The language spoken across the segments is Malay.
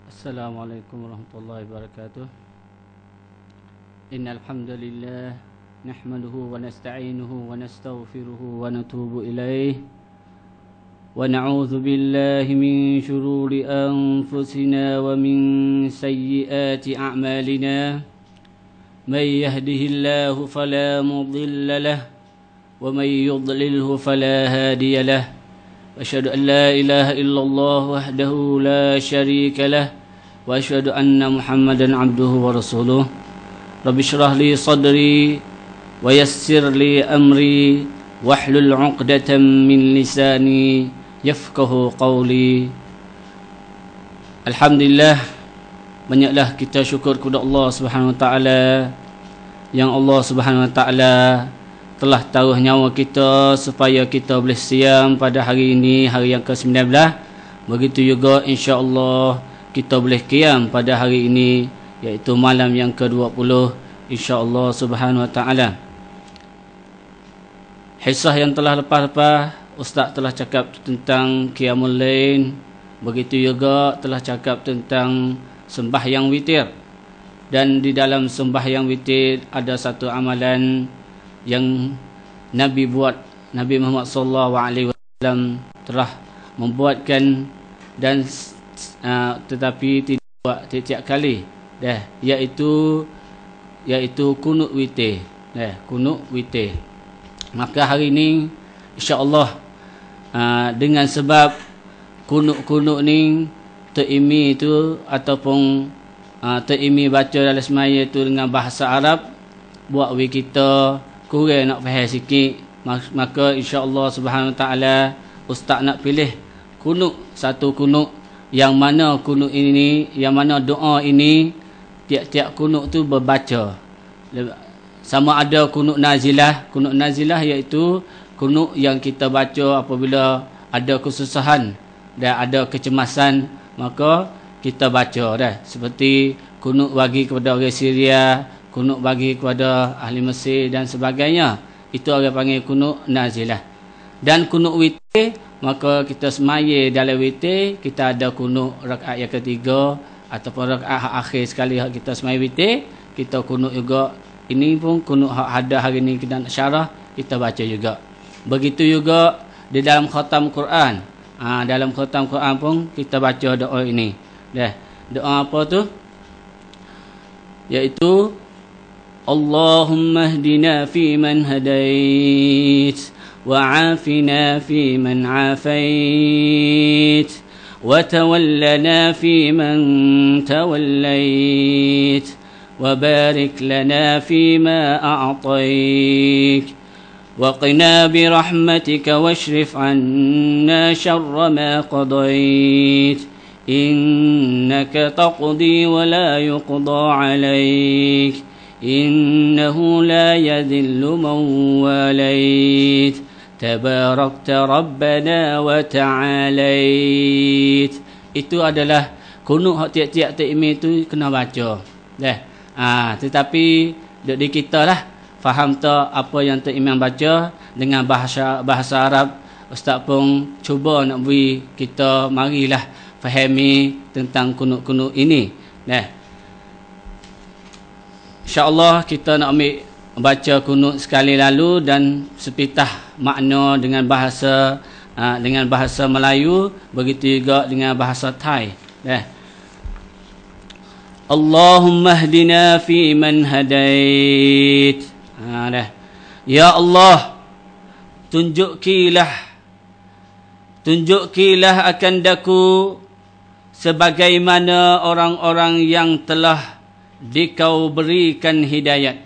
Assalamualaikum warahmatullahi wabarakatuh. Innal hamdalillah nahmaduhu wa nasta'inuhu wa nastaghfiruhu wa natubu ilaih wa na'udzu billahi min shururi anfusina wa min sayyiati a'malina. May yahdihillahu fala mudilla lahu wa may yudlilhu fala hadiya lahu. Asyhadu an la ilaha illallah wahdahu la syarika lah wa asyhadu anna Muhammadan abduhu wa rasuluh. Rabbi shrah li sadri wa yassir li amri wahlul 'uqdatam min lisani yafqahu qawli. Alhamdulillah, banyaklah kita syukur kepada Allah Subhanahu wa taala yang Allah Subhanahu wa taala telah taruh nyawa kita supaya kita boleh siam pada hari ini, hari yang ke-19. Begitu juga insya-Allah kita boleh qiyam pada hari ini, iaitu malam yang ke-20 insya-Allah Subhanahu wa taala. Hisah yang telah lepas-lepas ustaz telah cakap tentang qiyamul lail, begitu juga telah cakap tentang sembahyang witir. Dan di dalam sembahyang witir ada satu amalan yang Nabi buat, Nabi Muhammad sallallahu alaihi wasallam telah membuatkan dan tetapi tidak buat tiap kali iaitu kunut witir. Kunut witir. Maka hari ini insya-Allah dengan sebab kunut ni terimi itu ataupun terimi baca dalam semaya itu dengan bahasa Arab, buat kita kurang nak faham sikit. Maka insya-Allah Subhanahu wa taala ustaz nak pilih satu kunut yang mana kunut ini, yang mana doa ini tiap-tiap kunut tu berbaca. Sama ada kunut nazilah. Kunut nazilah iaitu kunut yang kita baca apabila ada kesusahan dan ada kecemasan, maka kita baca dah. Seperti kunut bagi kepada orang Syria, kunut bagi kepada ahli Mesir dan sebagainya. Itu orang panggil kunut nazilah. Dan kunut witir, maka kita semaya dalam witir, kita ada kunut rakaat yang ketiga ataupun rakaat akhir sekali kita semaya witir, kita kunut juga. Ini pun kunut ada hari ni kita nak syarah, kita baca juga. Begitu juga di dalam khatam Quran. Dalam khatam Quran pun kita baca doa ini. Doa apa tu? Iaitu Allahumma hdina fi man hadait wa afina fi man afait wa tawallana fi man tawallait wa barik lana fi ma a'tait wa qina bi rahmatika washrif 'anna sharra ma qadait innaka taqdi wa la yuqda 'alaik innahu la yadhillu man walait tabarakta rabbana wa ta'alait. Itu adalah kunut tiap-tiap takmir tu kena baca. Tetapi di kita lah faham tak apa yang takmir baca dengan bahasa Arab. Ustaz pun cuba nak beri kita, marilah fahami tentang kunut-kunut ini. InsyaAllah kita nak ambil baca kunut sekali lalu dan sepitah makna dengan bahasa Melayu, begitu juga dengan bahasa Thai. Allahumma hdina fi man hadait. Ya Allah, tunjukilah akan daku sebagaimana orang-orang yang telah Dikau berikan hidayat.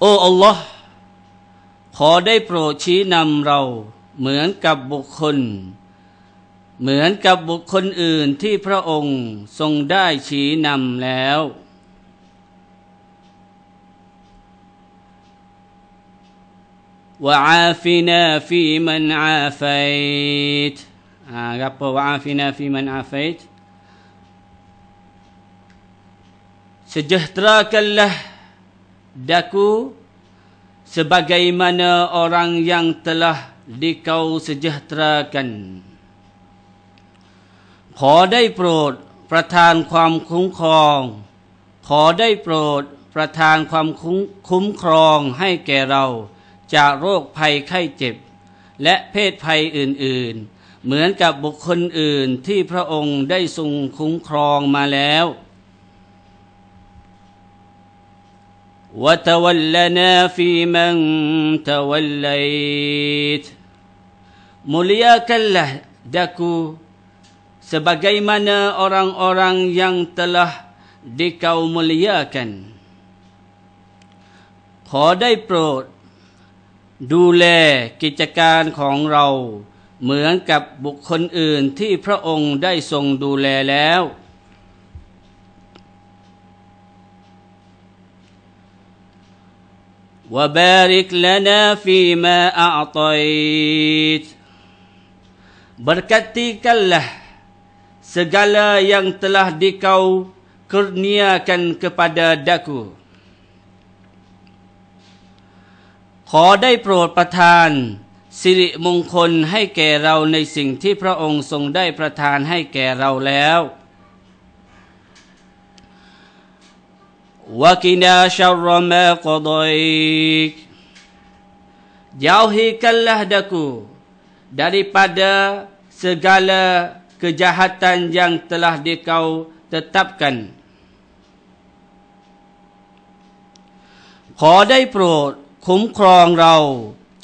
Oh Allah, ขอได้โปรดชี้นำเราเหมือนกับบุคคลอื่นที่พระองค์ทรงได้ชี้นำแล้ววะอาฟินาฟีมันอาฟัยต์ครับวะอาฟินาฟีมันอาฟัยต์sejahterakanlah daku sebagaimana orang yang telah dikau sejahterakan. ขอได้โปรดประทานความคุ้มครองขอได้โปรดประทานความคุ้มครองให้แก่เราจากโรคภัยไข้เจ็บและเพศภัยอื่นๆเหมือนกับบุคคลอื่นที่พระองค์ได้ทรงคุ้มครองมาแล้วوَتَوَلَّنَا فِيمَنْ تَوَلَّيْتَ Muliakanlah daku sebagaimana orang-orang yang telah dikau muliakan. ขอได้โปรดดูแลกิจการของเราเหมือนกับบุคคลอื่นที่พระองค์ได้ทรงดูแลแล้วوَبَارِكْ لَنَا فِيمَا أَعْطَيْتَ Berkatikanlah segala yang telah dikau kurniakan kepada daku ขอได้โปรดประทานสิริมงคลให้แก่เราในสิ่งที่พระองค์ทรงได้ประทานให้แก่เราแล้วوَقِنَا شَرَّ مَا قَضَيْتَ Jauhikanlah daku daripada segala kejahatan yang telah dikau tetapkan ขอได้โปรดคุ้มครองเรา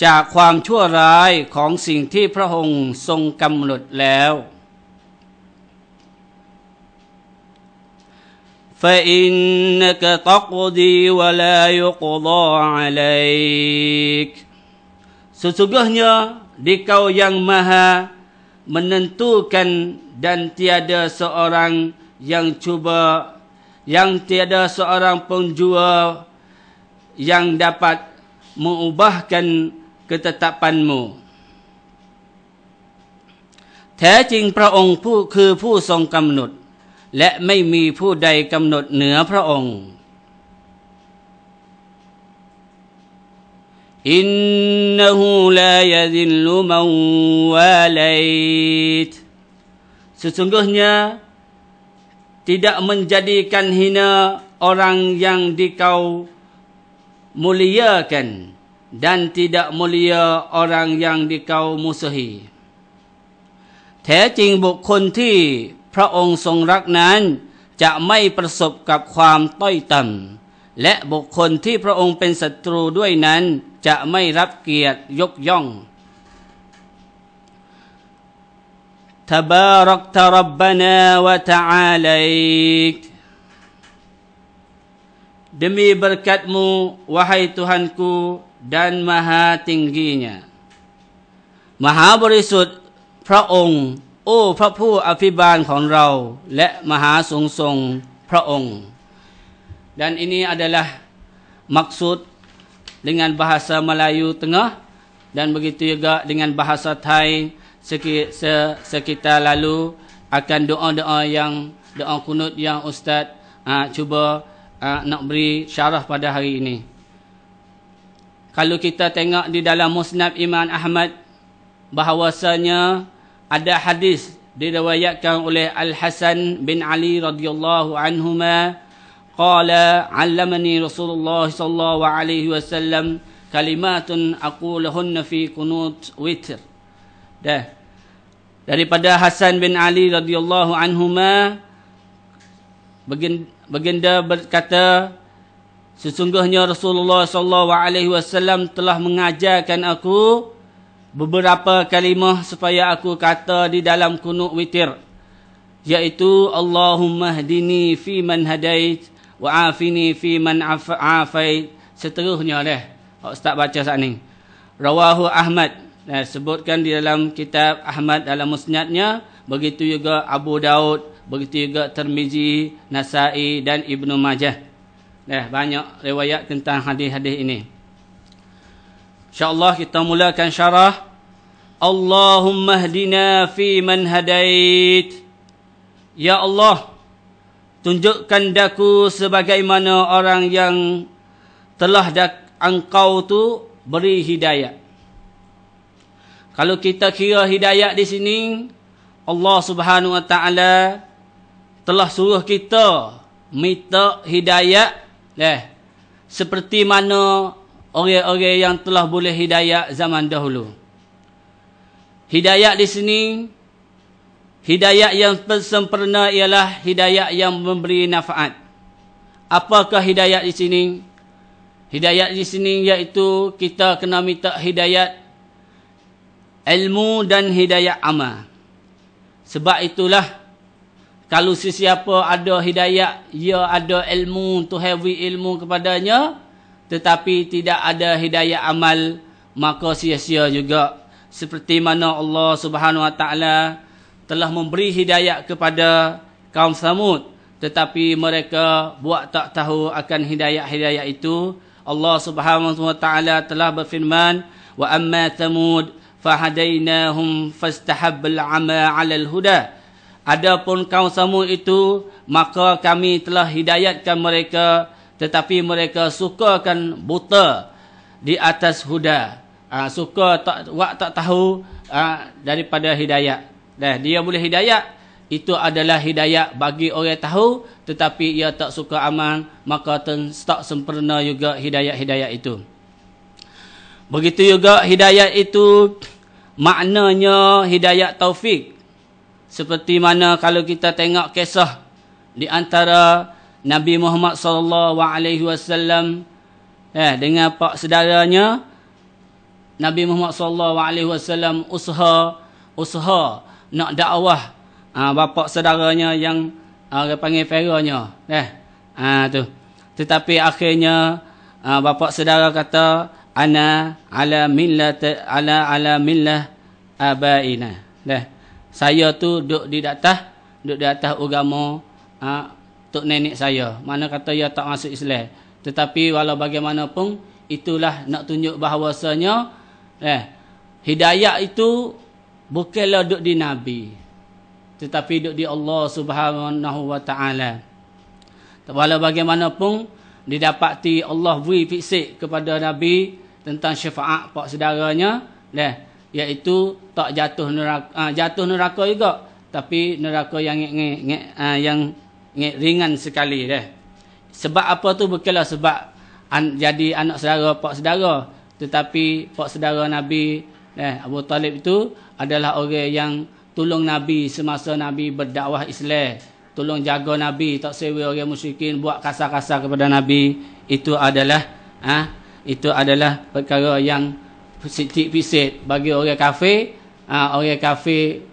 จากความชั่วร้ายของสิ่งที่พระองค์ทรงกำหนดแล้ว فَإِنَّكَ تَقْضِي وَلَا يُقْضَى عَلَيْكَ Sesungguhnya dikau yang maha menentukan dan tiada seorang yang tiada seorang pun jua yang dapat mengubahkan ketetapanmu แท้จริงพระองค์คือผู้ทรงกำหนดและไม่มีผู้ใดกำหนดเหนือพระองค์อินนะฮูลายะซิลลุมันวาลัยต Sesungguhnya tidak menjadikan hina orang yang dikau muliakan dan tidak mulia orang yang dikau musuhi แท้จริงบุคคลที่พระองค์ทรงรักนั้นจะไม่ประสบกับความต้อยต่ำและบุคคลที่พระองค์เป็นศัตรูด้วยนั้นจะไม่รับเกียรติยกย่องทบารักตะรับบนาวะตะอาลัยต Demi berkat-Mu wahai Tuhanku dan maha tingginya Maha berisutt พระองค์โอ้พระผู้อภิบาลของเราและมหาสูงส่งพระองค์ dan ini adalah maksud dengan bahasa Melayu Tengah dan begitu juga dengan bahasa Thai sekitar lalu akan doa-doa yang doa kunut yang Ustaz cuba nak beri syarah pada hari ini. Kalau kita tengok di dalam Musnad Imam Ahmad bahawasanya ada hadis diriwayatkan oleh Al-Hasan bin Ali radhiyallahu anhuma qala 'allamani Rasulullah sallallahu alaihi wasallam kalimatun aquluhunna fi qunut witr. Daripada Hasan bin Ali radhiyallahu anhuma baginda berkata sesungguhnya Rasulullah sallallahu alaihi wasallam telah mengajarkan aku beberapa kalimah supaya aku kata di dalam kunut witir iaitu Allahumma hdini fi man hadait wa afini fi man afait seterusnya dah Ustaz baca saat ni rawahu Ahmad sebutkan di dalam kitab Ahmad dalam musnadnya begitu juga Abu Daud begitu juga Tirmizi Nasai dan Ibnu Majah banyak riwayat tentang hadis-hadis ini. InsyaAllah kita mulakan syarah Allahumma hdina fi man hadait. Ya Allah, tunjukkan daku sebagaimana orang yang telah engkau tu beri hidayah. Kalau kita kira hidayah di sini Allah Subhanahu wa taala telah suruh kita minta hidayah seperti mana orang-orang yang telah boleh hidayah zaman dahulu. Hidayah di sini, hidayah yang sempurna ialah hidayah yang memberi manfaat. Apakah hidayah di sini? Hidayah di sini iaitu kita kena minta hidayah ilmu dan hidayah amal. Sebab itulah kalau sesiapa ada hidayah, ia ada ilmu, Tuhan beri ilmu kepadanya, tetapi tidak ada hidayah amal, maka sia-sia juga. Seperti mana Allah Subhanahu wa taala telah memberi hidayah kepada kaum Samud, tetapi mereka buat tak tahu akan hidayah-hidayah itu. Allah Subhanahu wa taala telah berfirman, wa amma Thamud fahadainahum fastahabbal 'ama 'alal huda. Adapun kaum Samud itu, maka kami telah hidayatkan mereka, tetapi mereka sukakan buta di atas huda. Suka tak tahu daripada hidayah. Dia boleh hidayah, itu adalah hidayah bagi orang tahu, tetapi ia tak suka amal, maka tak sempurna juga hidayah-hidayah itu. Begitu juga hidayah itu maknanya hidayah taufik. Seperti mana kalau kita tengok kisah di antara Nabi Muhammad sallallahu alaihi wasallam dengan pak saudaranya, Nabi Muhammad sallallahu alaihi wasallam usaha nak dakwah bapa saudaranya yang orang panggil Farahnya tu. Tetapi akhirnya bapa saudara kata, ana ala millah abaina. Saya tu duduk di atas agama tok nenek saya. Mana kata ia tak masuk Islam. Tetapi walau bagaimanapun, itulah nak tunjuk bahawasanya hidayah itu bukanlah duduk di Nabi, tetapi duduk di Allah Subhanahu wa taala. Walau bagaimanapun, didapati Allah beri fiksik kepada Nabi tentang syafaat pak saudaranya, iaitu tak jatuh neraka juga, tapi neraka yang ringan sekali Sebab apa tu? Bukanlah sebab jadi anak saudara pak saudara, tetapi pak saudara Nabi Abu Talib itu adalah orang yang tolong Nabi semasa Nabi berdakwah Islam, tolong jaga Nabi, tak sewa orang musyrikin buat kasar-kasar kepada Nabi. Itu adalah perkara yang fisik bagi orang kafir. Orang kafir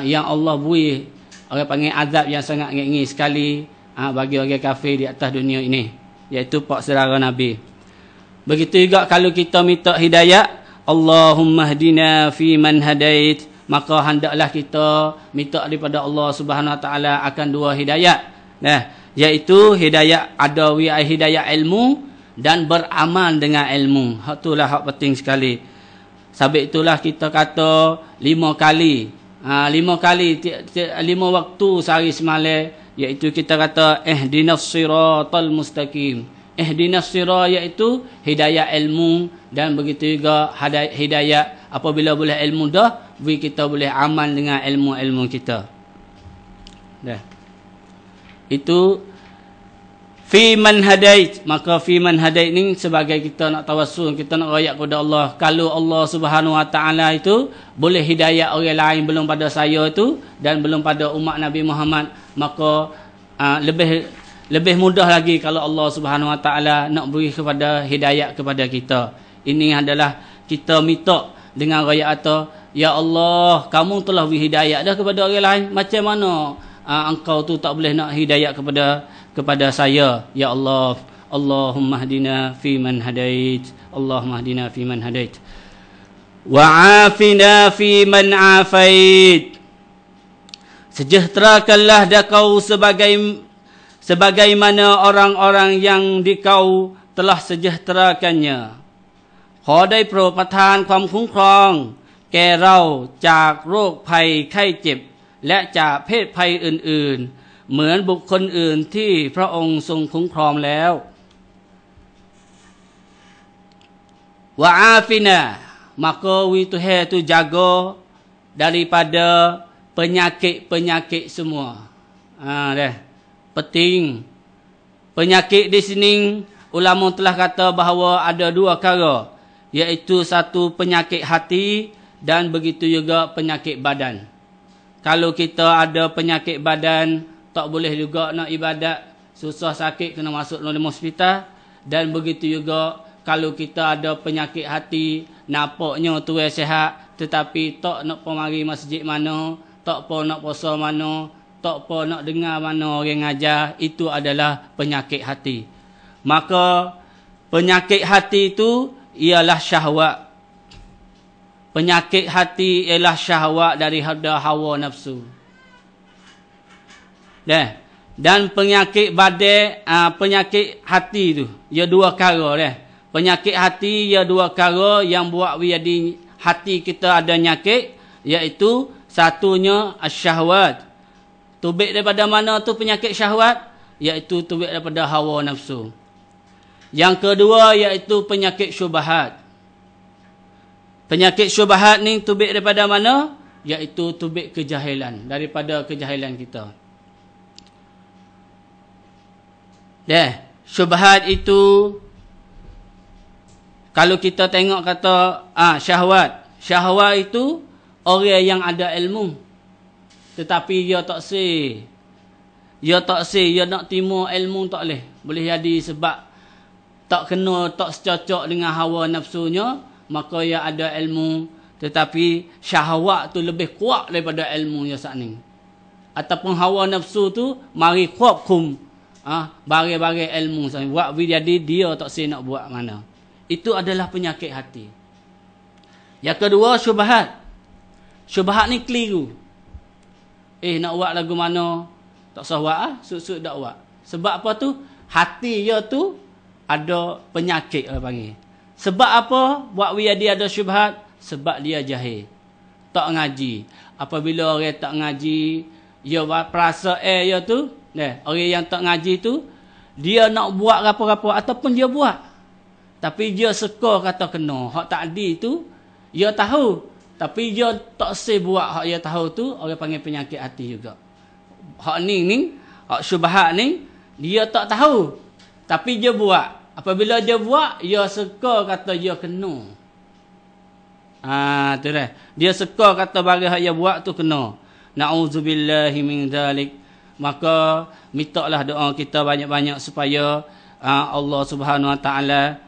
yang Allah beri, orang panggil azab yang sangat ngeri sekali bagi orang kafir di atas dunia ini, iaitu pak saudara Nabi. Begitu juga kalau kita minta hidayah, Allahumma hdina fi man hadait, maka hendaklah kita minta daripada Allah Subhanahu wa taala akan dua hidayah, iaitu hidayah adawi, hidayah ilmu, dan beramal dengan ilmu. Itulah hak penting sekali. Sebab itulah kita kata 5 kali 5 waktu sehari semalam, iaitu kita kata ihdinas siratal mustaqim. Ihdinas sirat iaitu hidayah ilmu, dan begitu juga hidayah apabila boleh ilmu dah, kita boleh amal dengan ilmu-ilmu kita. Itu fi man hadait. Maka fi man hadait ni sebagai kita nak tawassul, kita nak royak kepada Allah. Kalau Allah Subhanahu wa taala itu boleh hidayah orang lain belum pada saya itu, dan belum pada umat Nabi Muhammad, maka lebih mudah lagi kalau Allah Subhanahu wa taala nak beri kepada hidayah kepada kita. Ini adalah kita minta dengan royak atau, ya Allah, kamu telah beri hidayah dah kepada orang lain, macam mana engkau tu tak boleh nak hidayah kepada saya, ya Allah. Allahumma hdina fi man hadait, Allahumma hdina fi man hadait, wa afina fi man afait. Sejahterakanlah dah kau sebagaimana orang-orang yang dikau telah sejahterakannya. ขอได้โปรดประทานความคุ้มครองแก่เราจากโรคภัยไข้เจ็บและจากเพศภัยอื่นๆเหมือนบุคคลอื่นที่พระองค์ทรงคุ้มครองแล้วwa afina, maka Tuhan tu jaga daripada penyakit-penyakit semua. Dah. Penting. Penyakit di sini ulama telah kata bahawa ada dua perkara, iaitu satu penyakit hati dan begitu juga penyakit badan. Kalau kita ada penyakit badan, tak boleh juga nak ibadat, susah sakit kena masuk dalam hospital. Dan begitu juga kalau kita ada penyakit hati, nampaknya tuan sihat tetapi tak nak pergi masjid mana, tak apa nak puasa mana, tak apa nak dengar mana orang ngajar, itu adalah penyakit hati. Maka penyakit hati itu ialah syahwat. Penyakit hati ialah syahwat daripada hawa nafsu. Dan penyakit badan, penyakit hati tu, ia dua perkara dah. Penyakit hati ia dua perkara yang buat jadi hati kita ada nyakit, iaitu satunya asyahwat. Tubik daripada mana tu penyakit syahwat? Iaitu tubik daripada hawa nafsu. Yang kedua iaitu penyakit syubhat. Penyakit syubhat ni tubik daripada mana? Iaitu tubik kejahilan, daripada kejahilan kita. Syubhat itu kalau kita tengok kata syahwat. Syahwat itu orang yang ada ilmu tetapi dia tak sih. Dia nak timur ilmu tak boleh. Boleh jadi sebab tak kena, tak secocok dengan hawa nafsunya, maka dia ada ilmu tetapi syahwat tu lebih kuat daripada ilmu dia saat ni. Ataupun hawa nafsu tu mari kuat kum bagai-bagai ilmu saat ni. Buat jadi dia tak sih nak buat mana. Itu adalah penyakit hati. Yang kedua syubhat. Syubhat ni keliru. Nak buat lagu mana? Tak sah buat sud-sud tak buat. Sebab apa tu? Hati dia tu ada penyakit orang panggil. Sebab apa? Buat dia ada syubhat? Sebab dia jahil. Tak ngaji. Apabila orang tak ngaji, dia perasa dia tu, orang yang tak ngaji tu, dia nak buat apa-apa ataupun dia buat. Tapi dia suka kata kena. Hak tak adil tu, dia tahu. Tapi dia tak sih buat hak dia tahu tu, orang panggil penyakit hati juga. Hak ni, hak syubhat ni, dia tak tahu. Tapi dia buat. Apabila dia buat, dia suka kata dia kena. Tu dah. Dia suka kata bagi hak dia buat tu kena. Na'udzubillahi min dzalik. Maka mintalah doa kita banyak-banyak supaya Allah Subhanahu Wa Taala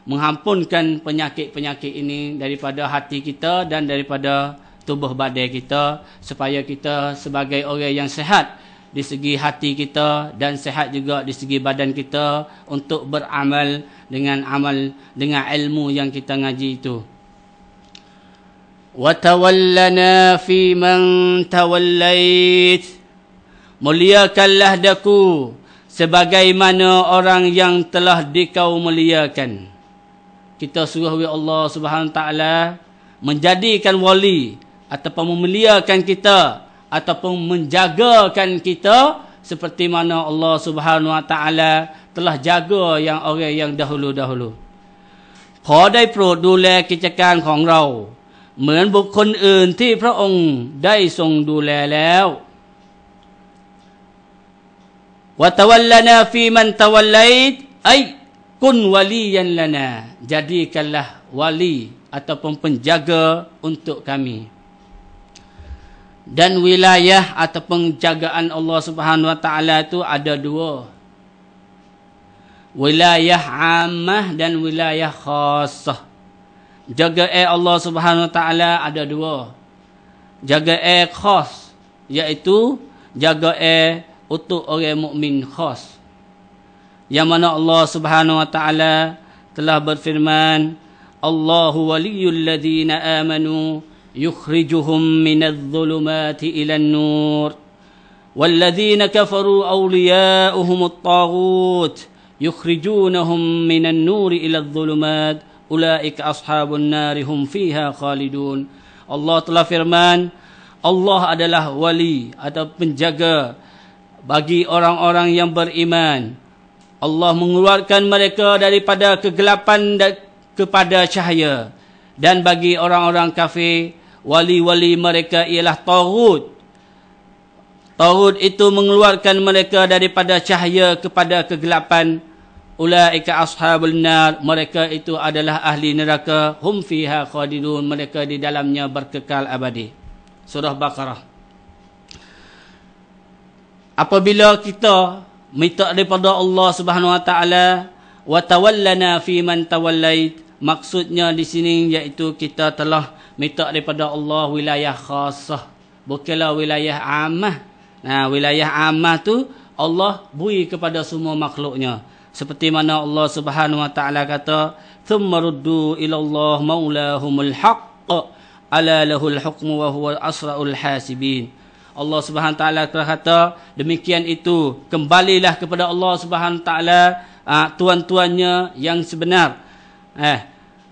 mengampunkan penyakit-penyakit ini daripada hati kita dan daripada tubuh badan kita, supaya kita sebagai orang yang sihat di segi hati kita dan sihat juga di segi badan kita untuk beramal dengan ilmu yang kita ngaji itu. Wa tawallana fi man tawallait. Muliakanlah daku sebagaimana orang yang telah dikau muliakan. Kita suruh Allah Subhanahu Taala menjadikan wali ataupun memuliakan kita ataupun menjagakan kita seperti mana Allah Subhanahu Wa Taala telah jaga yang orang yang dahulu-dahulu. ขอได้โปรดดูแลกิจการของเราเหมือนบุคคลอื่นที่พระองค์ได้ทรงดูแลแล้วوَتَوَلَّنَا فِي مَنْ تَوَلَّيْتَ أي kun waliyan lana, jadikanlah wali ataupun penjaga untuk kami. Dan wilayah ataupun jagaan Allah Subhanahu Wa Taala itu ada dua. Wilayah ammah dan wilayah khassah. Jagaan Allah Subhanahu Wa Taala ada dua. Jagaan khas iaitu jagaan untuk orang mukmin khas. Yang mana Allah Subhanahu Wa Taala telah berfirman, Allahu waliyul ladzina amanu yukhrijuhum minadh-dhulumati ilan nur walladzina kafaru awliya'uhumut taghut yukhrijunahum minan nuri iladh-dhulumat ulaika ashabun nari hum fiha khalidun. Allah telah firman, Allah adalah wali atau penjaga bagi orang-orang yang beriman. Allah mengeluarkan mereka daripada kegelapan kepada cahaya. Dan bagi orang-orang kafir, wali-wali mereka ialah Taghut. Taghut itu mengeluarkan mereka daripada cahaya kepada kegelapan. Ulaika ashabul nar, mereka itu adalah ahli neraka. Hum fiha khalidun, mereka di dalamnya berkekal abadi. Surah Baqarah. Apabila kita minta daripada Allah Subhanahu wa taala, wa tawallana fi man tawallait, maksudnya di sini iaitu kita telah minta daripada Allah wilayah khasah, bukanlah wilayah ammah. Nah, wilayah ammah tu Allah beri kepada semua makhluknya. Seperti mana Allah Subhanahu wa taala kata, "Tsumma ruddu ila Allah maulahumul haqq, ala lahul hukmu wa huwal asraul hasibin." Allah Subhanahu wa taala kata, demikian itu kembalilah kepada Allah Subhanahu wa taala, tuan-tuannya yang sebenar.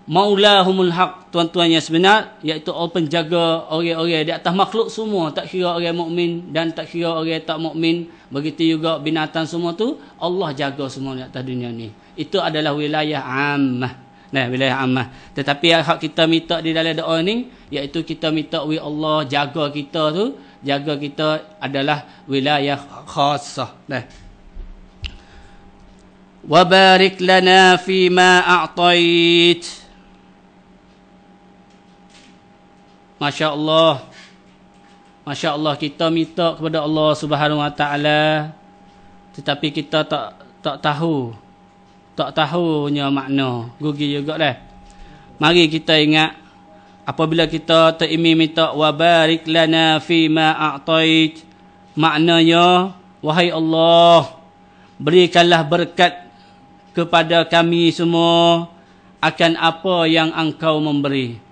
Maulahumul haq, tuan-tuan yang sebenar, iaitu Allah penjaga orang-orang di atas makhluk semua, tak kira orang mukmin dan tak kira orang tak mukmin, begitu juga binatang semua tu Allah jaga semua di atas dunia ni. Itu adalah wilayah ammah. Nah, wilayah ammah. Tetapi hak kita minta di dalam doa ni, iaitu kita minta Allah jaga kita tu, jaga kita adalah wilayah khasah. Nah. Wa barik lana fi ma a'tait. Masya Allah, Masya Allah, kita minta kepada Allah Subhanahu wa taala, tetapi kita tak tahunya makna. Rugi juga dah. Mari kita ingat, apabila kita terimim minta wa barik lana fi ma a'tait, maknanya, wahai Allah, berikanlah berkat kepada kami semua akan apa yang Engkau memberi.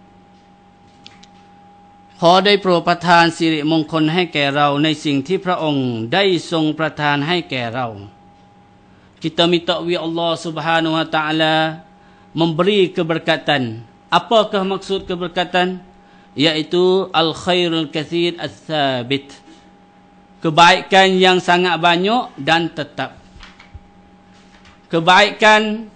ขอได้โปรดประทานสิริมงคลให้แก่เราในสิ่งที่พระองค์ได้ทรงประทานให้แก่เรา Kita minta wi Allah Subhanahu wa taala memberi keberkatan. Apakah maksud keberkatan? Iaitu al khairul katsir ats-tsabit. Kebaikan yang sangat banyak dan tetap. Kebaikan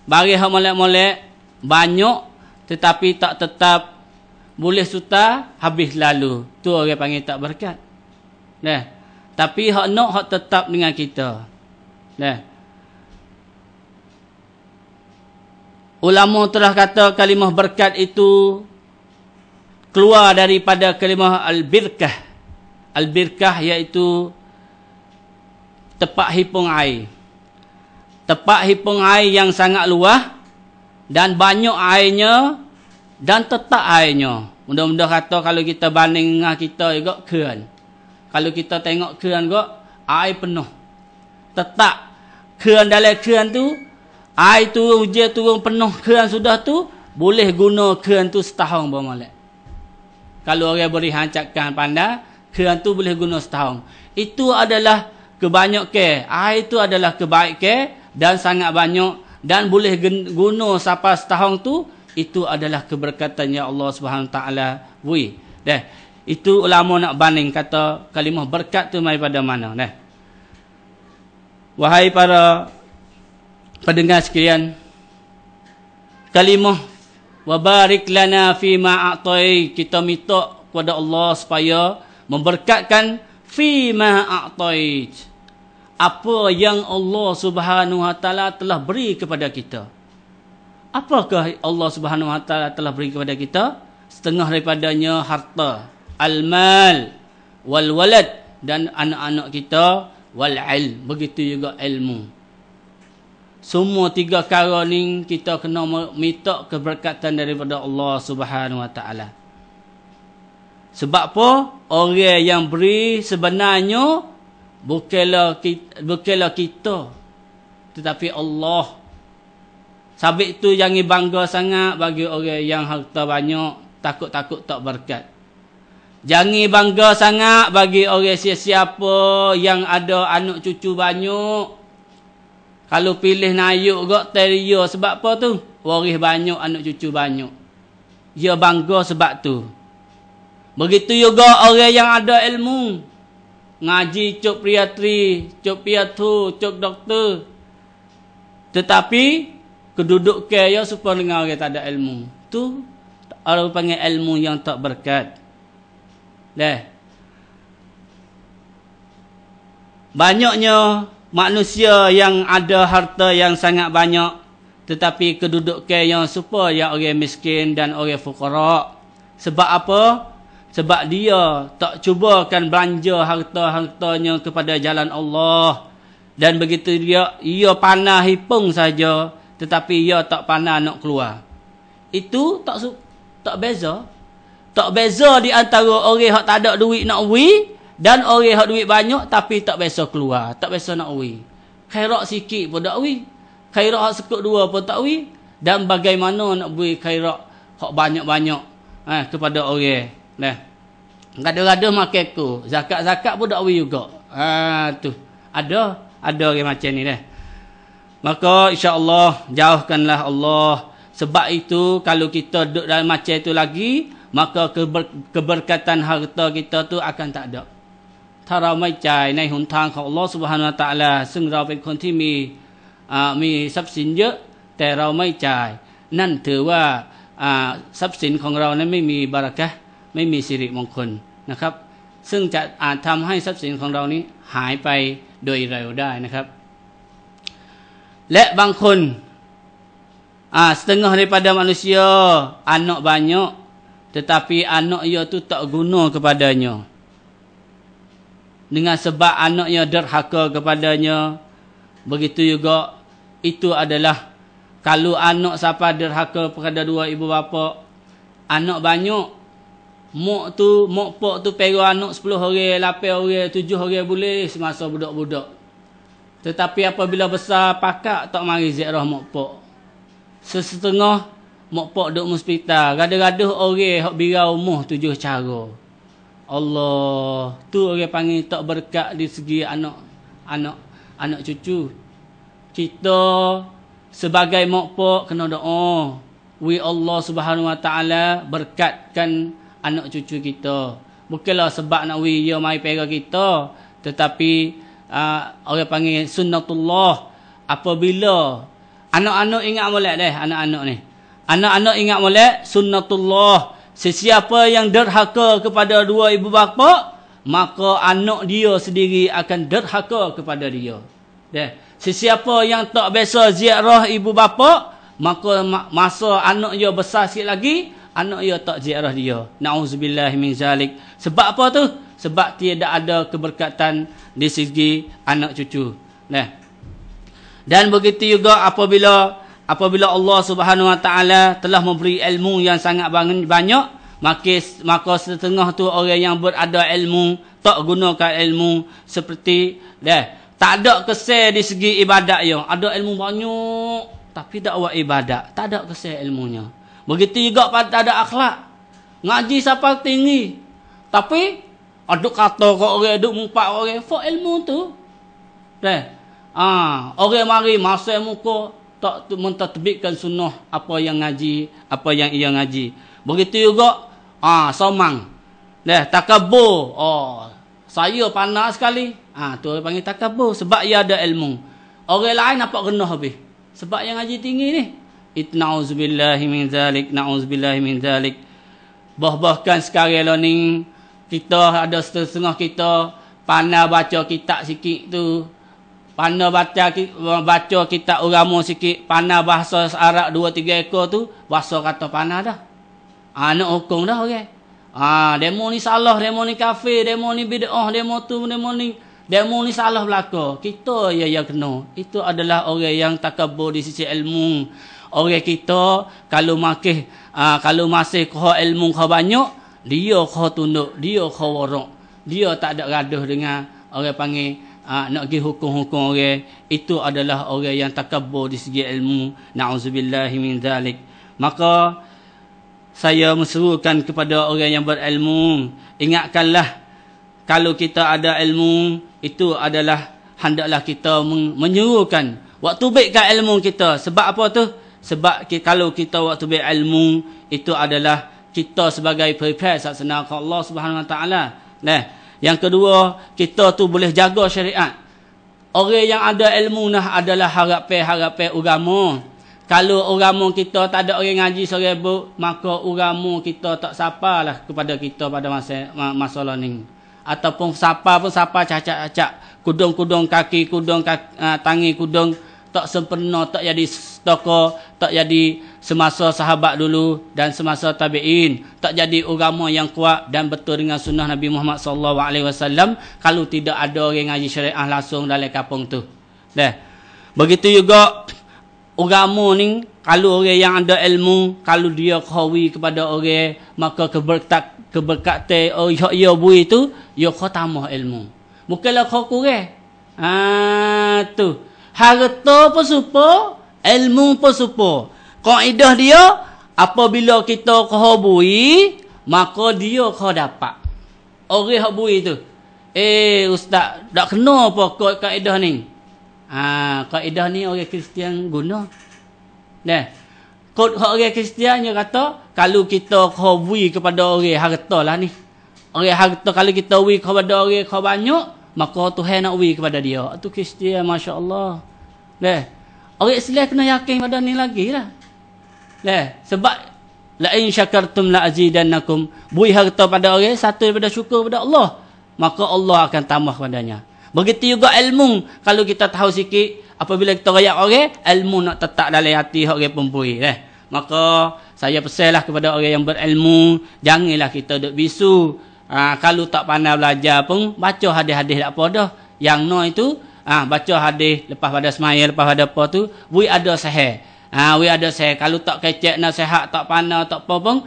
bagi hak molek-molek banyak tetapi tak tetap, boleh suta habis lalu, tu orang panggil tak berkat. Nah, tapi hak nak hak tetap dengan kita. Nah, ulama telah kata kalimah berkat itu keluar daripada kalimah al-birkah. Al-birkah iaitu tepat hipung air. Tepat hipung air yang sangat luas dan banyak airnya dan tetap airnya. Mudah-mudah kata kalau kita banding dengan kita juga keran. Kalau kita tengok keran juga air penuh. Tetap keran, dalam keran tu air tu hujan turun penuh keran sudah tu, boleh guna keran tu setahun bermolek. Kalau orang beri hancakan pandai, keran tu boleh guna setahun. Itu adalah kebanyakan. Air itu adalah kebaikan dan sangat banyak dan boleh guna sampai setahun tu. Itu adalah keberkatan yang Allah Subhanahu wa taala beri. Dah. Itu ulama nak banding kata kalimah berkat tu mai pada mana. Dah. Wahai para pendengar sekalian, kalimah wa barik lana fi ma a'tai, kita minta kepada Allah supaya memberkatkan fi ma a'tait, apa yang Allah Subhanahu wa taala telah beri kepada kita. Apakah Allah Subhanahu wa taala telah beri kepada kita? Setengah daripadanya harta, al-mal, wal walad, dan anak-anak kita, wal ilm, begitu juga ilmu. Semua tiga perkara ni kita kena minta keberkatan daripada Allah Subhanahu wa taala. Sebab apa? Orang yang beri sebenarnya bukanlah kita, tetapi Allah. Sebab itu jangan bangga sangat bagi orang yang harta banyak, takut-takut tak berkat. Jangan bangga sangat bagi orang siapa yang ada anak cucu banyak. Kalau pilih nayuk gak teria sebab apa tu? Waris banyak, anak cucu banyak. Dia bangga sebab tu. Begitu juga orang yang ada ilmu. Ngaji cuk priatri, cuk piatu, cuk doktor. Tetapi kedudukan dia supaya dengan orang tak ada ilmu. Tu orang panggil ilmu yang tak berkat. Banyaknya manusia yang ada harta yang sangat banyak, tetapi kedudukan yang super yang orang miskin dan orang fuqara. Sebab apa? Sebab dia tak cubakan belanja harta-hartanya kepada jalan Allah. Dan begitu ia panah hipung saja, tetapi ia tak panah nak keluar. Itu tak beza. Tak beza di antara orang yang tak ada duit nak wi dan orang yang duit banyak tapi tak biasa keluar, tak biasa nak wi. Khairat sikit pun tak wi. Khairat hak sekut dua pun tak wi. Dan bagaimana nak beri khairat hak banyak-banyak kepada orang. Kadang-kadang makan ku, zakat-zakat pun tak wi juga. Tu. Ada orang macam ni dah. Maka insya-Allah jauhkanlah Allah. Sebab itu kalau kita duduk dalam macam itu lagi, maka keberkatan harta kita tu akan tak ada. ถ้าเราไม่จ่ายในหนทางของอัลเลาะห์ซุบฮานะฮูวะตะอาลาซึ่งเราเป็นคนที่มีทรัพย์สินเยอะแต่เราไม่จ่ายนั่นถือว่าทรัพย์สินของเรานั้นไม่มีบารอกะห์ไม่มีสิริมงคลนะครับซึ่งจะอาจทำให้ทรัพย์สินของเรานี้หายไปโดยเร็วได้นะครับและบางคนsetengah daripada manusia anak banyak tetapi anak ia tu tak guna kepadanya dengan sebab anaknya derhaka kepadanya. Begitu juga itu adalah kalau anak siapa derhaka kepada dua ibu bapa, anak banyak, mak pak tu pera anak 10 orang, 8 orang, 7 orang boleh semasa budak-budak. Tetapi apabila besar pakak tak mari ziarah mak pak. Sesetengah mak pak duduk hospital, gaduh-gaduh orang hak birau rumah 7 cara. Allah, tu orang panggil tak berkat di segi anak cucu. Kita sebagai mak pak kena doa, wi Allah Subhanahu Wa Taala berkatkan anak cucu kita. Bukanlah sebab nak wi dia mai pera kita, tetapi orang panggil sunnatullah. Apabila anak-anak ingat molek anak-anak ni. Anak-anak ingat molek sunnatullah. Sesiapa yang derhaka kepada dua ibu bapa, maka anak dia sendiri akan derhaka kepada dia. Sesiapa yang tak biasa ziarah ibu bapa, maka masa anak dia besar sikit lagi, anak dia tak ziarah dia. Nauzubillah min zalik. Sebab apa tu? Sebab tidak ada keberkatan di segi anak cucu. Dan begitu juga apabila Allah Subhanahu Wa Taala telah memberi ilmu yang sangat banyak, maka setengah tu orang yang berada ilmu tak gunakan ilmu seperti tak ada kesal di segi ibadat dia. Ada ilmu banyak tapi tak buat ibadat, tak ada kesal ilmunya. Begitu juga pada ada akhlak. Ngaji siapa tinggi tapi aduk kata ke orang, aduk mumpat orang, fak ilmu tu. Orang mari masa muka tak mentatbikkan sunnah apa yang ngaji, apa yang ia ngaji. Begitu juga somang. Takabur. Saya panas sekali. Tu orang panggil takabur sebab ia ada ilmu. Orang lain nampak rendah habis. Sebab yang ngaji tinggi ni. Na'udzubillahi min zalik, na'udzubillahi min zalik. Bahkan sekarang ni kita ada setengah kita pandai baca kitab sikit tu. Pandai baca kitab agama sikit, pandai bahasa Arab 2-3 ekor tu, bahasa kata pandai dah. Nak hukum dah orang. Demo ni salah, demo ni kafir, demo ni bid'ah, demo tu, demo ni salah belaka. Kita yang kena. Itu adalah orang yang takabur di sisi ilmu. Orang kita kalau masih kau ilmu kau banyak, dia kau tunduk, dia kau warak. Dia tak ada gaduh dengan orang panggil nak pergi hukum-hukum orang. Itu adalah orang yang takabur di segi ilmu. Na'udzubillahi min zalik. Maka saya menserukan kepada orang yang berilmu, ingatkanlah kalau kita ada ilmu, itu adalah hendaklah kita menyerukan waktu baikkan ilmu kita. Sebab apa tu? Sebab kalau kita waktu baik ilmu, itu adalah kita sebagai prepare saksana Allah Subhanahu Wa Taala. Yang kedua, kita tu boleh jaga syariat. Orang yang ada ilmu adalah harapan agama. Kalau agama kita tak ada orang ngaji serebut, maka agama kita tak sapalah kepada kita pada masalah ni. Ataupun sapa pun sapa cacak-cacak, kudung-kudung kaki, tangi kudung tak sempurna, tak jadi stoko, tak jadi semasa sahabat dulu dan semasa tabi'in, tak jadi agama yang kuat dan betul dengan sunnah Nabi Muhammad sallallahu alaihi wasallam kalau tidak ada orang ngaji syariah langsung dalam kampung tu. Dah. Begitu juga agama ni, kalau orang yang ada ilmu, kalau dia khawi kepada orang, maka keberkatan ya bui tu, ya kau tambah ilmu. Bukanlah kau kurang. Tu. Harta pun supo, ilmu pun supo. Kaedah dia, apabila kita kau bui, maka dia kau dapat. Orang hak bui tu. Ustaz, tak kena apa kaedah ni? Kaedah ni orang Kristian guna. Nah, kod orang Kristian dia kata kalau kita khawi kepada orang harta lah ni. Orang harta kalau kita wi kepada orang kau banyak, maka Tuhan nak wi kepada dia. Tu Kristian, masya-Allah. Nah, orang Islam kena yakin pada ni lagi lah. Nah, sebab la in syakartum la azidannakum. Bui harta pada orang satu daripada syukur kepada Allah, maka Allah akan tambah padanya. Begitu juga ilmu. Kalau kita tahu sikit, apabila kita rakyat orang, ilmu nak tetap dalam hati orang pembui. Maka saya pesanlah kepada orang yang berilmu, janganlah kita duk bisu. Kalau tak pandai belajar pun, baca hadis-hadis tak apa dah. Yang no itu, baca hadis lepas pada semaya, lepas pada apa tu, we ada sahih. We ada sahih. Kalau tak kecek nasihat, tak pandai, tak apa pun,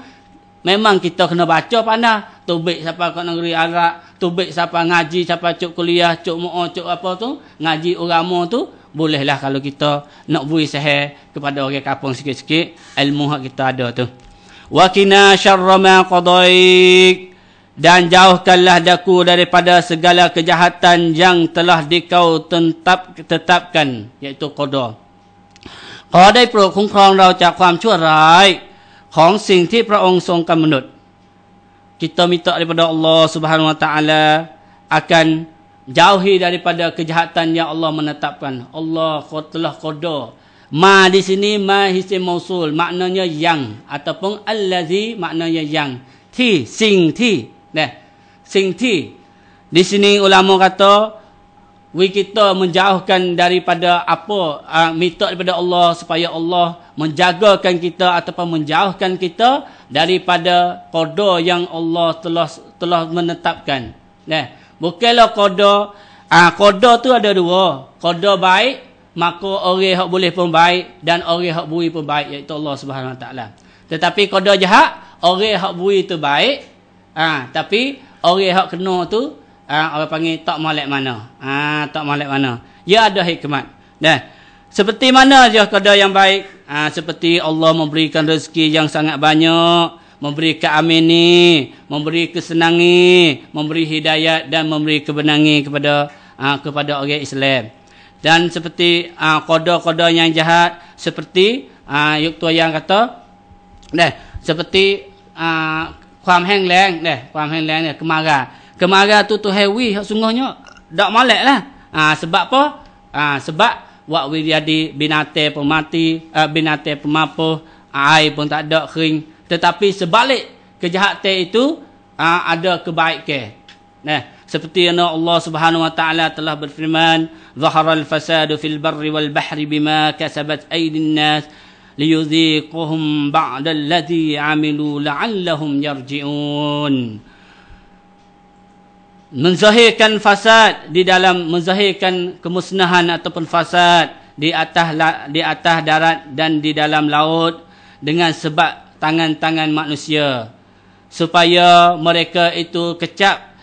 memang kita kena baca pandai. Tubik siapa kat negeri Arab, tubik siapa ngaji, siapa cuk kuliah, cuk mu'ah, cuk apa tu, ngaji agama tu, bolehlah kalau kita nak bui sahih kepada orang kampung sikit-sikit, ilmu hak kita ada tu. Wa qina syarra ma qadaik, dan jauhkanlah daku daripada segala kejahatan yang telah dikau tetapkan, iaitu qada. ขอได้โปรดคุ้มครองเราจากความชั่วร้ายของสิ่งที่พระองค์ทรงกำหนด kita minta daripada Allah Subhanahu Wa Taala akan jauhi daripada kejahatan yang Allah menetapkan. Allah telah qada. Ma di sini ma isim mausul, maknanya yang, ataupun allazi maknanya yang. Ti sing ti. Nah, sing ti. Di sini ulama kata kita menjauhkan daripada apa, minta daripada Allah supaya Allah menjagakan kita ataupun menjauhkan kita daripada qada yang Allah telah menetapkan. Nah, bukanlah qada tu ada dua. Qada baik, maka orang hak boleh pun baik dan orang hak bui pun baik, iaitu Allah Subhanahu Wa Taala. Tetapi qada jahat, orang hak bui tu baik, tapi orang hak kena tu orang panggil tak molek mana. Tak molek mana. Ya ada hikmat. Nah, seperti mana je qada yang baik? Seperti Allah memberikan rezeki yang sangat banyak, memberi keamini, memberi kesenangi, memberi hidayat dan memberi kebenangan kepada orang Islam. Dan seperti qada-qada yang jahat, seperti yuktu yang kata, seperti ความแห้งแล้ง ความแห้งแล้ง kemarau tu hewi sungguhnya dak molek lah. Sebab apa? Sebab wak jadi binatang pemati, binatang pemapuh, air pun tak ada, kering. Tetapi sebalik kejahatan itu ada kebaikan. Seperti yang Allah Subhanahu Wa Taala telah berfirman, "Zaharal fasadu fil barri wal bahri bima kasabat aydin nas liyudhiquhum ba'da alladhi 'amilu la'allahum yarji'un." Menzahirkan fasad di dalam, menzahirkan kemusnahan ataupun fasad di atas darat dan di dalam laut dengan sebab tangan-tangan manusia, supaya mereka itu kecap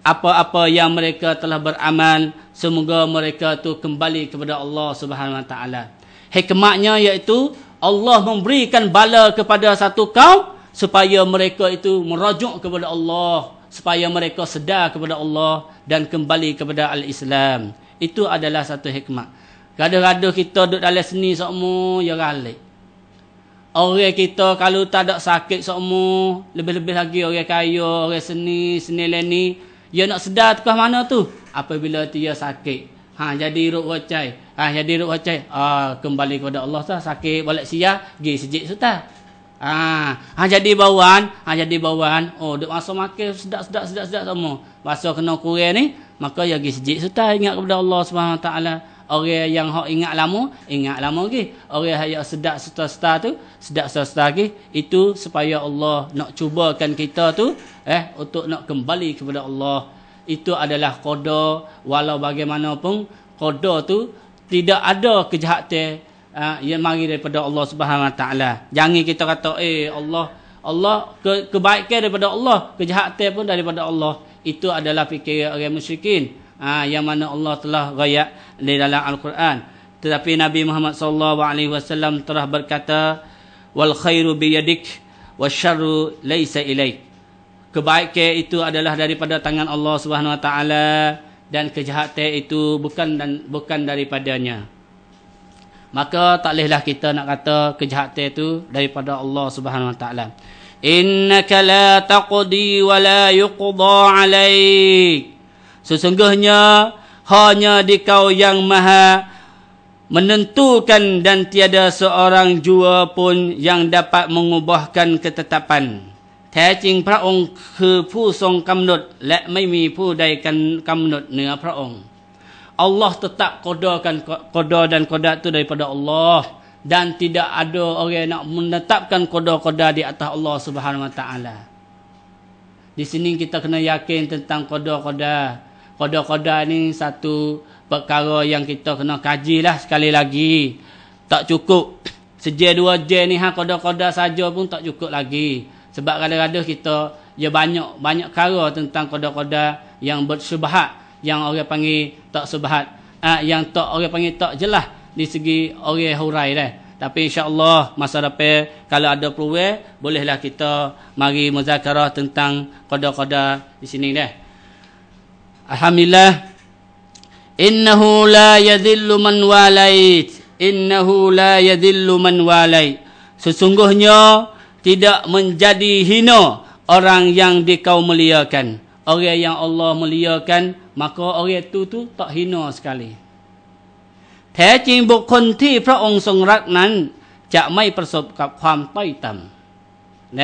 apa-apa yang mereka telah beramal, semoga mereka itu kembali kepada Allah Subhanahu Wa Taala. Hikmatnya iaitu Allah memberikan bala kepada satu kaum supaya mereka itu merujuk kepada Allah, supaya mereka sedar kepada Allah dan kembali kepada al-Islam. Itu adalah satu hikmat. Kadang-kadang kita duduk dalam seni semua ya galik. Orang kita kalau tak ada sakit semua, lebih-lebih lagi orang kaya, orang seni leni, dia nak sedar ke mana tu? Apabila dia sakit. jadi ruk wacai. Jadi ruk wacai. Kembali kepada Allah sah. Sakit balik sia, pergi sejik suta. Jadi bawaan, duk masa makan sedap semua. Masa kena kurang ni, maka ya pergi sejik suta ingat kepada Allah Subhanahu Wa Taala. Orang yang hok ingat lama lagi. Orang yang sedap suta tu, sedap suta lagi, itu supaya Allah nak cubakan kita tu untuk nak kembali kepada Allah. Itu adalah qada, walau bagaimanapun qada tu tidak ada kejahatan yang mari daripada Allah Subhanahu Wa Taala. Jangan kita kata Allah kebaikan daripada Allah, kejahatan pun daripada Allah. Itu adalah fikiran orang musyrikin. Yang mana Allah telah rakyat di dalam Al-Quran. Tetapi Nabi Muhammad SAW telah berkata, wal khairu biyadik wasyarru laysa ilaik. Kebaikan itu adalah daripada tangan Allah Subhanahu Wa Taala dan kejahatan itu bukan daripadanya. Maka tak bolehlah kita nak kata kejahatan itu daripada Allah Subhanahu Wa Taala. Innaka la taqdi wa la yuqda alaik. Sesungguhnya hanya Dikau yang maha menentukan dan tiada seorang jua pun yang dapat mengubahkan ketetapan. แท้จริงพระองค์คือผู้ทรงกำหนดและไม่มีผู้ใดกันกำหนดเหนือพระองค์ Allah tetap kodakan qada dan qada itu daripada Allah dan tidak ada orang nak menetapkan qada-qada di atas Allah Subhanahu Wa Taala. Di sini kita kena yakin tentang qada-qada. Qada-qada ni satu perkara yang kita kena kajilah sekali lagi. Tak cukup seje dua je ni qada-qada saja pun tak cukup lagi. Sebab kadang-kadang kita banyak perkara tentang qada-qada yang bersubhat, yang orang panggil tak subhat, yang tak orang panggil tak jelas di segi orang hurai dah. Tapi insya-Allah masa depan kalau ada peluang bolehlah kita mari muzakarah tentang qada-qada di sini dah. Alhamdulillah. Innahu la yadhillu man walait. Innahu la yadhillu man walait. Sesungguhnya tidak menjadi hina orang yang Dikau muliakan. Orang yang Allah muliakan, maka orang itu tak hina sekali. แท้จริงบุคคลที่พระองค์ทรงรักนั้นจะไม่ประสบกับความต้อยต่ำ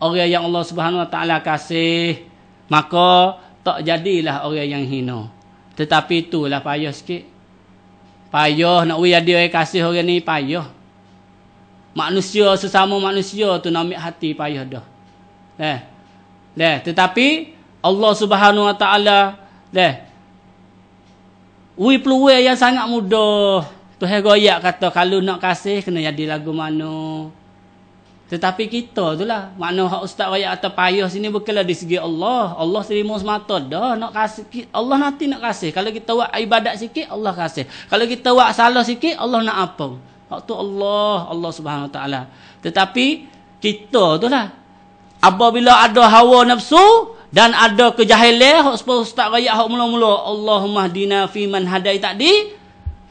Orang yang Allah Subhanahu Wa Taala kasih, maka tak jadilah orang yang hina. Tetapi itulah payah sikit. Payah nak jadi orang kasih orang ni payah. Manusia sesama manusia tu nak ambil hati payah dah. Tetapi Allah Subhanahu Wa Taala peluang yang sangat mudah. Tuhan goyak kata kalau nak kasih kena jadi lagu mana. Tetapi kita itulah makna hak ustaz wayak atau payah sini bukanlah di segi Allah. Allah terima semata dah nak kasih. Allah nanti nak kasih. Kalau kita buat ibadat sikit Allah kasih. Kalau kita buat salah sikit Allah nak apa? Hak tu Allah Subhanahu Wa Taala. Tetapi kita itulah apabila ada hawa nafsu dan ada kejahilan hak ustaz wayak hak mula-mula Allahumma hdina fi man hadai tadi,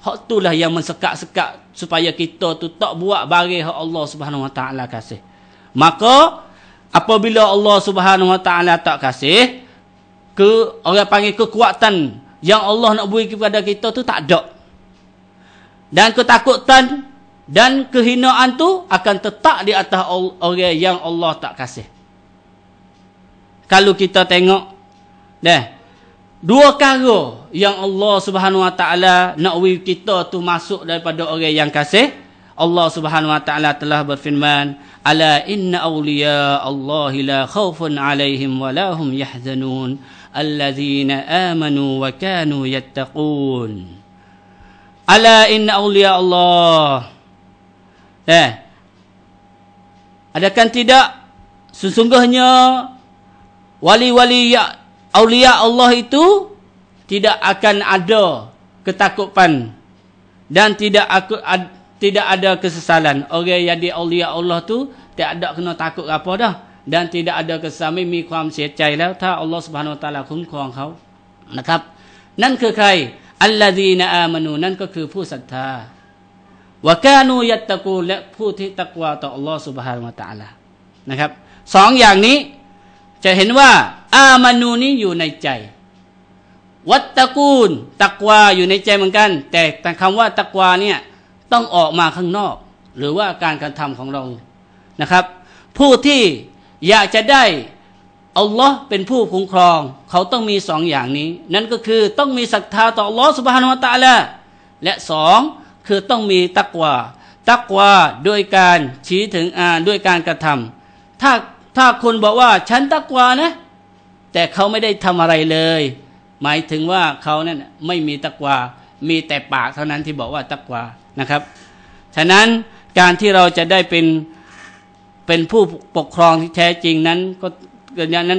hak itulah yang mensekat-sekat supaya kita tu tak buat barang hak Allah Subhanahu Wa Taala kasih. Maka apabila Allah Subhanahu Wa Taala tak kasih, orang panggil kekuatan yang Allah nak beri kepada kita tu tak ada. Dan ketakutan dan kehinaan tu akan tetap di atas orang yang Allah tak kasih. Kalau kita tengok dua perkara yang Allah Subhanahu Wa Taala nak beri kita tu masuk daripada orang yang kasih. Allah Subhanahu Wa Taala telah berfirman, ala inna awliya Allahi la khaufun alaihim wa la hum yahzanun allazina amanu wa kanu yattaqun. Ala inna awliya Allah. Adakah tidak sesungguhnya wali-wali aulia Allah itu tidak akan ada ketakutan dan tidak ada kesesalan. Orang yang di aulia Allah tu tak ada kena takut apa dah dan tidak ada kesesalan. ไม่มีความเสียใจแล้วถ้าอัลลอฮฺ Subhanahu Wa Taala คุ้มครองเขานะครับนั่นคือใครอัลลซีนะอามานูนั่นก็คือผู้ศรัทธาวะกานูยัตตะกูและผู้ที่ตักวาต่ออัลลอฮฺ Subhanahu Wa Taala นะครับสองอย่างนี้จะเห็นว่าอามานูนี้อยู่ในใจ wattaqun ตักวาอยู่ในใจเหมือนกันแต่คำว่าตักวาเนี่ยต้องออกมาข้างนอกหรือว่าการกระทำของเรานะครับผู้ที่อยากจะได้อัลลอฮ์เป็นผู้คุ้มครองเขาต้องมี2อย่างนี้นั่นก็คือต้องมีศรัทธาต่ออัลลอฮ์ซุบฮานะฮูวะตะอาลาและ2คือต้องมีตักวาด้วยการชี้ถึงด้วยการกระทำถ้าคนบอกว่าฉันตักวานะแต่เขาไม่ได้ทำอะไรเลยหมายถึงว่าเขานั่นไม่มีตักวามีแต่ปากเท่านั้นที่บอกว่าตักวานะครับฉะนั้นการที่เราจะได้เป็นผู้ปกครองที่แท้จริงนั้น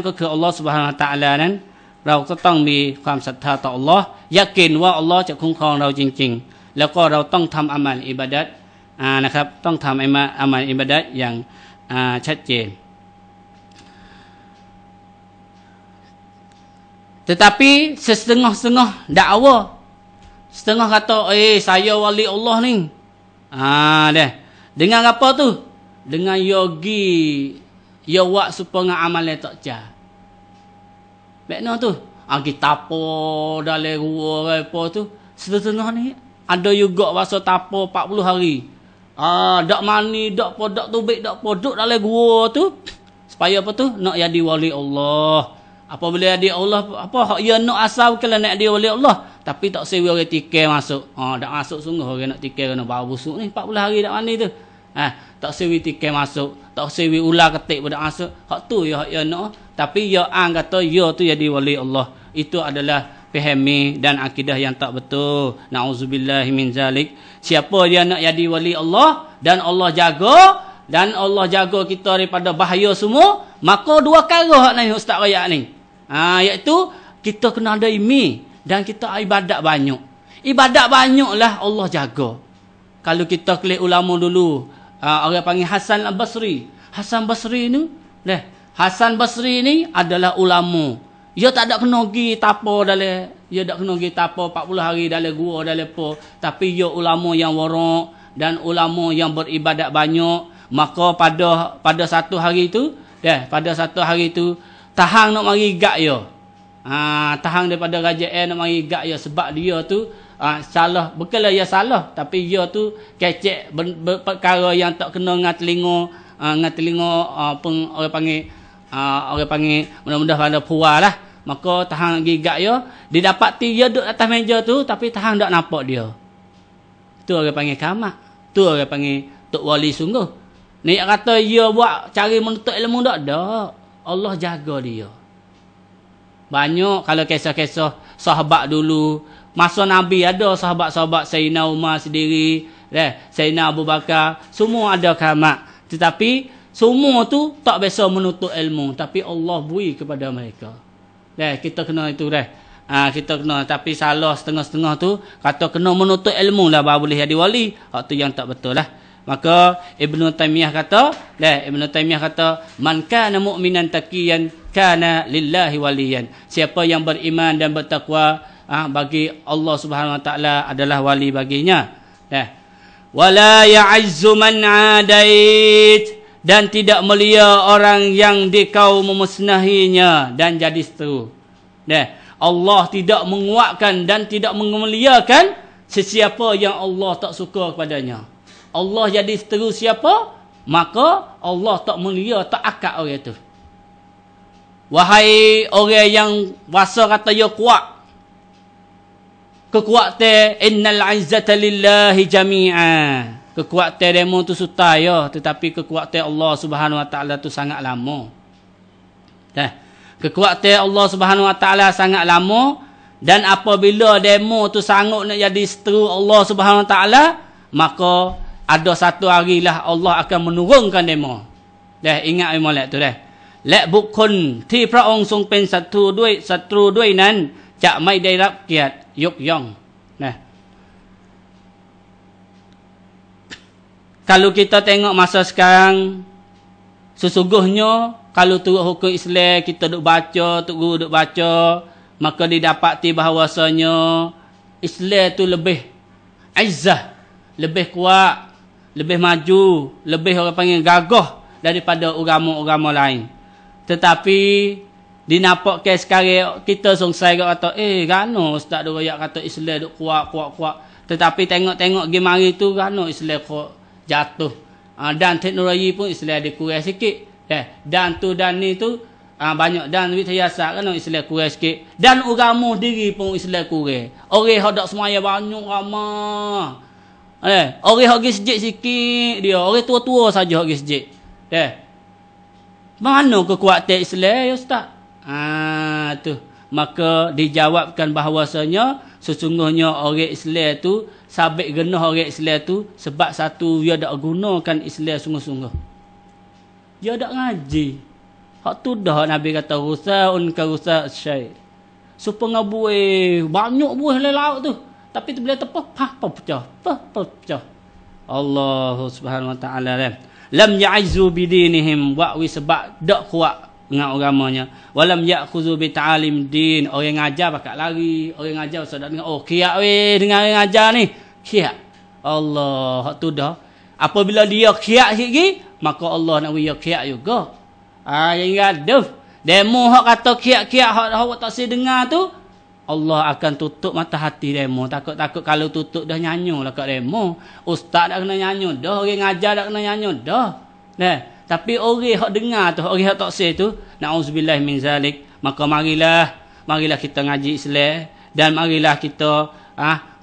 ก็คืออัลลอฮฺซุบฮานะฮูวะตะอาลานั้นเราก็ต้องมีความศรัทธาต่ออัลลอฮ์ยะกีนว่าอัลลอฮ์จะคุ้มครองเราจริงๆแล้วก็เราต้องทำอามัลอิบาดะห์นะครับต้องทำอามัลอิบาดะห์อย่างชัดเจนtetapi setengah-setengah dakwah setengah kata saya wali Allah ni dah dengan apa tu dengan yogi ya wak supaya amal tak jah makna tu kita tapo dalam gua apa tu setengah ni ada juga masa tapo 40 hari dak mani dak podak tubik dak poduk dalam gua tu supaya apa tu nak jadi wali Allah apabila jadi Allah apa hak ya nak asal kalau nak jadi wali Allah tapi tak sewa orang tikai masuk dak masuk sungguh orang nak tikai kena bau busuk ni 40 hari dak mani tu tak sewi tikai masuk tak sewi ular ketik pada masuk hak tu ya hak ya nak tapi ya kata ya tu jadi wali Allah itu adalah fahami dan akidah yang tak betul nauzubillahi min zalik siapa dia nak jadi wali Allah dan Allah jaga kita daripada bahaya semua maka dua perkara hak ni ustaz royak ni iaitu kita kena ada ilmu dan kita ibadat banyaklah Allah jaga kalau kita klik ulama dulu orang panggil Hasan al-Basri ni Hasan Basri ni adalah ulama dia tak ada kena pergi tapo dalam dia tak kena pergi tapo 40 hari dalam gua dalam apa tapi dia ulama yang warak dan ulama yang beribadat banyak maka pada satu hari tu tahang nak mari gak dia tahang daripada kerajaan nak mari gak dia sebab dia tu salah bukanlah dia salah tapi dia tu kecek perkara yang tak kena ngat telinga orang panggil mudah-mudah pada puas lah maka tahang gigak dia didapati dia duduk atas meja tu tapi tahang tak nampak dia tu orang panggil kamak tu orang panggil tok wali sungguh ni kata dia buat cari menuntut ilmu tak ada Allah jaga dia banyak kalau kisah-kisah sahabat dulu masa Nabi ada sahabat-sahabat Sayyidina Umar sendiri Sayyidina Abu Bakar semua ada kamak tetapi semua tu tak biasa menuntut ilmu tapi Allah beri kepada mereka kita kena itu kita kena tapi salah setengah-setengah tu kata kena menuntut ilmu lah baru boleh jadi wali hak tu yang tak betul lah maka Ibnu Taimiyah kata man kana mu'minan taqiyan kana lillahi waliyan siapa yang beriman dan bertakwa bagi Allah Subhanahu wa taala adalah wali baginya wala ya'izzu man 'adait dan tidak mulia orang yang dikau memusnahinya dan jadi seteru. Allah tidak menguatkan dan tidak memuliakan sesiapa yang Allah tak suka kepadanya. Allah jadi seteru siapa, maka Allah tak mulia, tak akad orang itu. Wahai orang yang rasa kata dia kuat, kekuatan innal 'izzata lillahi jami'a. Kekuatan demo tu suta ya, tetapi kekuatan Allah Subhanahu wa taala tu sangat lama. Kekuatan Allah Subhanahu wa taala sangat lama dan apabila demo tu sanggup nak jadi seteru Allah Subhanahu wa taala, maka ada satu hari lah Allah akan menurunkan demo. Ingat molek tuและบุคคลที่พระองค์ทรงเป็นศัตรูด้วยนั้นจะไม่ได้รับเกียรติยกย่องนะ Kalau kita tengok masa sekarang, sesungguhnya kalau turut hukum Islam kita duk baca, tok guru duk baca, maka didapati bahawasanya Islam tu lebih izzah, lebih kuat, lebih maju, lebih orang panggil gagah daripada agama-agama lain. Tetapi Dinapak ke sekarang kita sungsai kata gano ustaz duk royak kata Islam duk kuat. Tetapi tengok-tengok game hari tu gano Islam kok jatuh. Dan teknologi pun Islam ada kurang sikit. Dan tu dan ni tu banyak dan wilayah kan Islam kurang sikit. Dan agama diri pun Islam kurang. Orang hok dak semaya banyak ramah. Orang hok pergi sejid sikit dia. Orang tua-tua saja hok pergi sejid. Mana kekuatan Islam ya ustaz? Tu. Maka dijawabkan bahawasanya sesungguhnya orang Islam tu sabit genah orang Islam tu sebab satu dia dak gunakan Islam sungguh-sungguh. Dia dak ngaji. Hak tu dah Nabi kata rusaun ka rusa syai. Supaya buih banyak buih laut tu. Tapi tu bila tepah pecah. Pecah. Allah Subhanahu wa taala lam ya'izzu bidinihim wa sebab dak kuat dengan agamanya. Walam ya'khuzu bi ta'alim din. Orang ngajar pakat lari. Orang ngajar sudah dengar kiak dengan orang ngajar ni. Kiak. Allah hak tu dah. Apabila dia kiak sikit, maka Allah nak dia kiak juga. Yang gaduh. Demo hak kata kiak-kiak hak tak saya dengar tu, Allah akan tutup mata hati demo. Takut-takut kalau tutup dah nyanyo lah kat demo. Ustaz dah kena nyanyo dah. Orang ngajar dah kena nyanyo dah. Tapi orang hak dengar tu, orang hak tak say tu, na'udzubillah min zalik. Maka marilah kita ngaji Islam dan marilah kita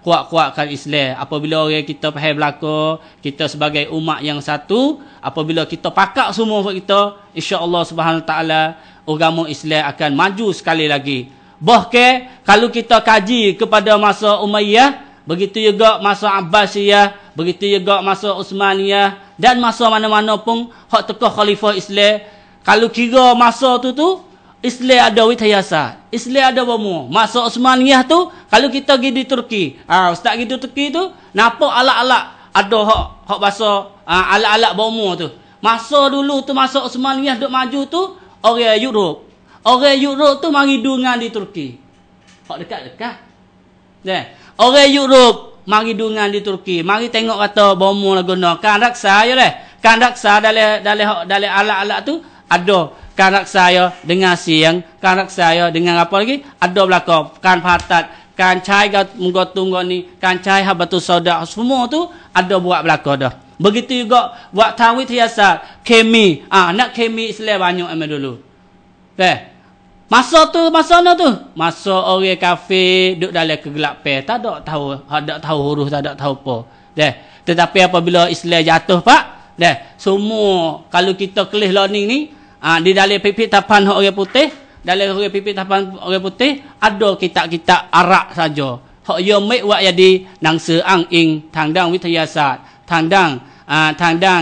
kuat-kuatkan Islam. Apabila orang kita faham belaka, kita sebagai umat yang satu, apabila kita pakak semua kita, insya-Allah Subhanahu taala agama Islam akan maju sekali lagi. Bahkan kalau kita kaji kepada masa Umayyah, begitu juga masa Abbasiyah, begitu juga masa Utsmaniyah dan masa mana-mana pun hak tekah khalifah Islam, kalau kira masa tu Islam ada witayasa, Islam ada bomo. Masa Utsmaniyah tu kalau kita pergi di Turki, ustaz pergi di Turki tu nampak alat-alat ada hak bahasa alat-alat bomo tu. Masa dulu tu masa Utsmaniyah duk maju tu orang Europe. Orang Europe tu mari dungan di Turki. Hak dekat-dekat. Orang Europe mari dungan di Turki. Mari tengok kata bomo lah guna. Kan raksa ya deh. Kan raksa dalam alat-alat tu ada kan raksa ya dengan siang, kan raksa ya dengan apa lagi? Ada belaka kan patat, kan cai tunggu ni, kan cai habatu soda semua tu ada buat belaka dah. Begitu juga buat tawid hiasat, kemi. Nak kemi Islam banyak amat dulu. Masa orang kafir duduk dalam kegelapan, tak ada tahu huruf, tak ada tahu apa. Tetapi apabila Islam jatuh pak, semua kalau kita kelih learning ni, di dalam pipit tapan orang putih, dalam pipit tapan orang putih ada kitab-kitab Arab saja. Hak yo mek wak jadi nangsa ang ing tandang wityasat, tandang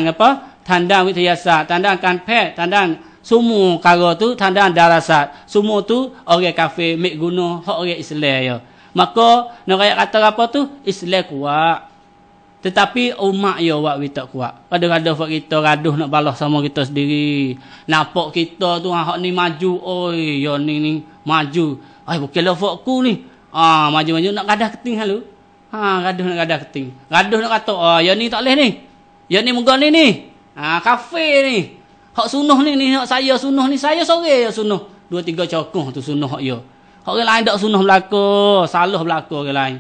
apa? Tandang wityasat, tandang kanpet, tandang semua kara tu tandang darasat. Semua tu orang kafir mek guna hak orang Islam ya. Maka nak kata apa tu? Islam kuat. Tetapi umat ya wak kita kuat. Kadang-kadang buat kita gaduh nak balas sama kita sendiri. Nampak kita tu hak ni maju, oi yo ni maju. Bukanlah fakku ni. Maju-maju nak gadah keting halu. Gaduh nak gadah keting. Gaduh nak kata, yo ni tak leh ni. Yo ni muka ni. Kafe ni. Hak sunnah ni hak saya sunnah ni, saya sore ya sunnah. 2-3 cokoh tu sunnah hak yo. Hak orang lain dak sunnah belaka, salah belaka orang lain.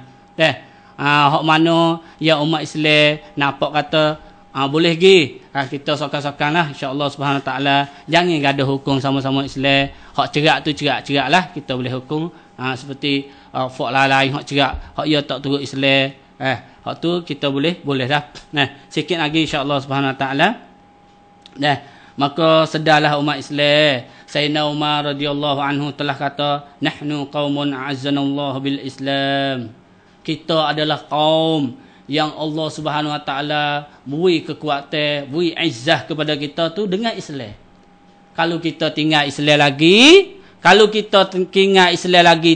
Hak mana ya umat Islam nampak kata boleh pergi. Kita sokan-sokan lah insya-Allah Subhanahu taala. Jangan gaduh hukum sama-sama Islam. Hak cerak tu cerak lah kita boleh hukum. Seperti fak lain hak cerak, hak ya tak turut Islam. Hak tu kita boleh dah. Sikit lagi insya-Allah Subhanahu taala. Maka sedarlah umat Islam. Sayyidina Umar radhiyallahu anhu telah kata, "Nahnu qaumun a'azzanallahu bil Islam." Kita adalah kaum yang Allah Subhanahu wa taala beri kekuatan, beri izzah kepada kita tu dengan Islam. Kalau kita tinggal Islam lagi,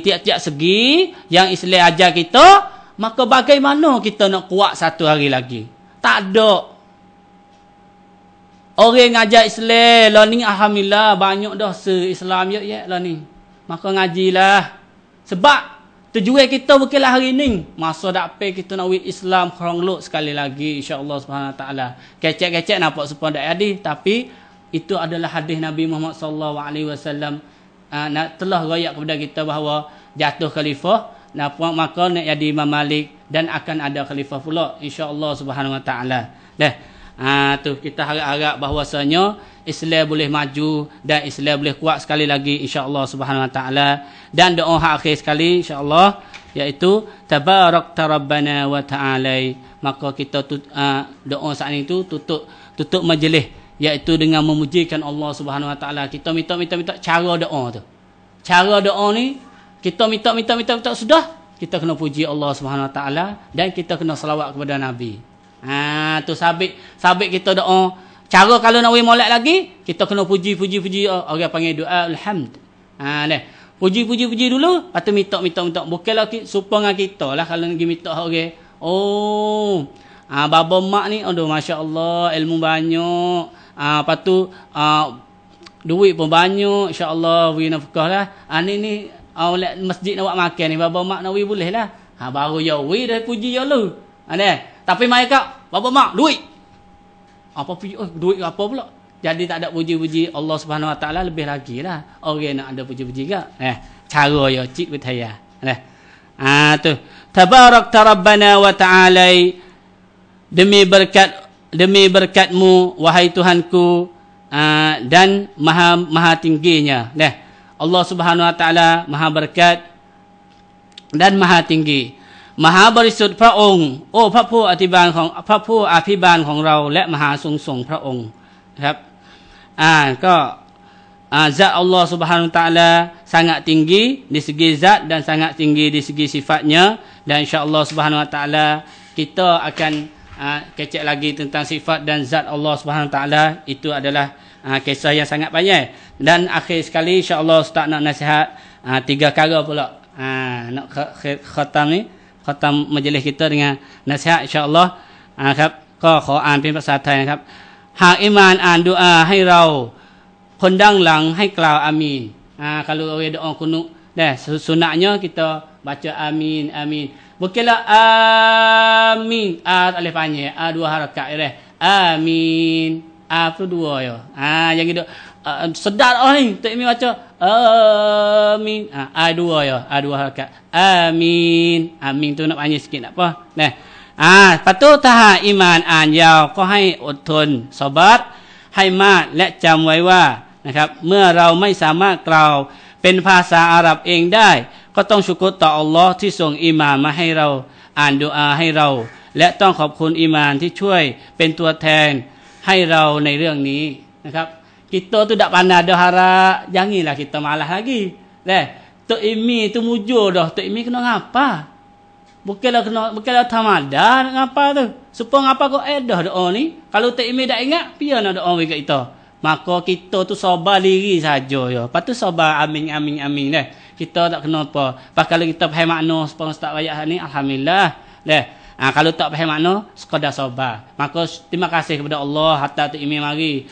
tiap-tiap segi yang Islam ajar kita, maka bagaimana kita nak kuat satu hari lagi? Tak ada. Orang ngajar Islam lah ni alhamdulillah banyak dah se-Islam ya lah ni. Maka ngajilah. Sebab tujuan kita bukanlah hari ni. Masa dapat kita nak wid Islam kronglok sekali lagi insya-Allah Subhanahu taala. Kecek-kecek nampak supaya dak ada, tapi itu adalah hadis Nabi Muhammad sallallahu alaihi wasallam. telah royak kepada kita bahawa jatuh khalifah, maka nak jadi Imam Malik dan akan ada khalifah pula insya-Allah Subhanahu wa taala. Tu kita harap-harap bahawasanya Islam boleh maju dan Islam boleh kuat sekali lagi insya-Allah Subhanahu wa taala. Dan doa akhir sekali insya-Allah iaitu tabarakta rabbana wa ta'ala. Maka kita doa saat itu tutup majlis iaitu dengan memujikan Allah Subhanahu wa taala. Kita minta cara doa tu. Cara doa ni kita minta sudah, kita kena puji Allah Subhanahu wa taala dan kita kena selawat kepada Nabi. Tu sabit kita doa. Cara kalau nak we molek lagi, kita kena puji orang panggil doa alhamd. Puji dulu, lepas tu minta. Bukanlah supaya dengan kita lah kalau pergi minta orang. Baba mak ni aduh masya-Allah ilmu banyak. Lepas tu duit pun banyak, insya-Allah we nafkah lah. Ni masjid nak buat makan ni baba mak nak we boleh lah. Baru ya we dah puji ya lu. Tapi mai kak baba mak duit. Apa puji duit apa pula? Jadi tak ada puji-puji Allah Subhanahu wa taala lebih lagi lah. Orang nak ada puji-puji gak. Cara ya cik bertaya. Tu. Tabarakta rabbana wa ta'ala. Demi berkatmu wahai Tuhanku dan maha tingginya. Allah Subhanahu wa taala maha berkat dan maha tinggi. มหาบริสุทธิ์พระองค์โอ้พระผู้อภิบาลของเราและมหาทรงส่งพระองค์ครับก็zat Allah Subhanahu Wa Taala sangat tinggi di segi zat dan sangat tinggi di segi sifatnya, dan insya-Allah Subhanahu Wa Taala kita akan kecek lagi tentang sifat dan zat Allah Subhanahu Wa Taala. Itu adalah kisah yang sangat panjang. Dan akhir sekali insya-Allah Ustaz nak nasihat 3 perkara pula. Nak khatam majlis kita dengan nasihat insya-Allahครับก็ขออ่านเป็นภาษาไทยนะครับหากอิมานอ่านดุอาให้เราคนดังหลังให้กล่าวอามีนkalau orang doa kunut sunatnya kita baca amin amin. Bukanlah amin alif panjang 2 harakat amin tu 2 ya. Yang gitu sedar ni tak amin baca amin 2 ya 2 harakat amin amin tu nak panjang sikit tak apa. Lepas tu tahap iman อ่านยาวก็ให้อดทนซอบัตให้มากและจำไว้ว่านะครับเมื่อเราไม่สามารถกล่าวเป็นภาษาอาหรับเองได้ก็ต้องชุกรต่ออัลลอฮ์ที่ส่งอีหม่านมาให้เราอ่านดุอาให้เราและต้องขอบคุณอีหม่านที่ช่วยเป็นตัวแทนให้เราในเรื่องนี้นะครับ kita tu tak pandai dah harap janganlah kita malas lagi Tok Imi tu mujur dah. Tok Imi kena ngapa? Bukanlah tamada nak ngapa tu. Supaya ngapa kau dah doa ni. Kalau Tok Imi tak ingat, pian nak doa kat kita. Maka kita tu sabar diri saja ya. Lepas tu sabar amin amin amin dah. Kita tak kena apa. Pas kalau kita faham makna supaya Ustaz ayat ni alhamdulillah. Kalau tak faham makna sekadar sabar. Maka terima kasih kepada Allah hatta Tok Imi mari.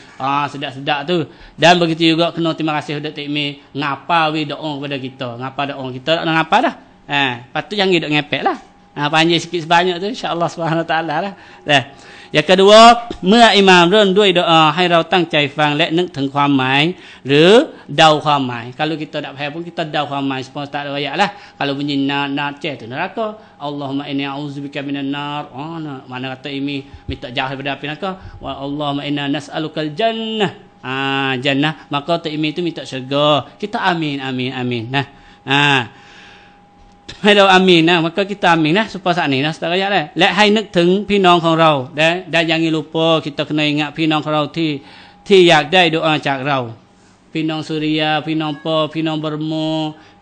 Sedap-sedap tu. Dan begitu juga kena terima kasih kepada Tok Imi ngapa we doa kepada kita. Ngapa doa kita tak nak ngapa dah. Lepas tu jangan duk ngepek lah. Panjang sikit sebanyak tu insya-Allah Subhanahu Wa Taala lah. Yang kedua เมื่ออิหม่ามเริ่มด้วยดุอาให้เราตั้งใจฟังและนึกถึงความหมายหรือเดาความหมาย kalau kita tak faham pun kita เดาความหมาย supaya tak ada ayat lah. Kalau bunyi nar tu neraka Allahumma inni a'udzubika minan nar mana kata ini minta jauh daripada api neraka wa Allahumma inna nas'alukal jannah jannah maka tu ini tu minta syurga kita amin amin aminให้เราอามีนนะมันก็kita aminนะsupaya saatนี้นะสักระยะได้และให้นึกถึงพี่น้องของเราได้ยังไม่lupa kita kena ingat พี่น้องของเราที่อยากได้doa จากเราพี่น้องสุริยาพี่น้องปอพี่น้องBurma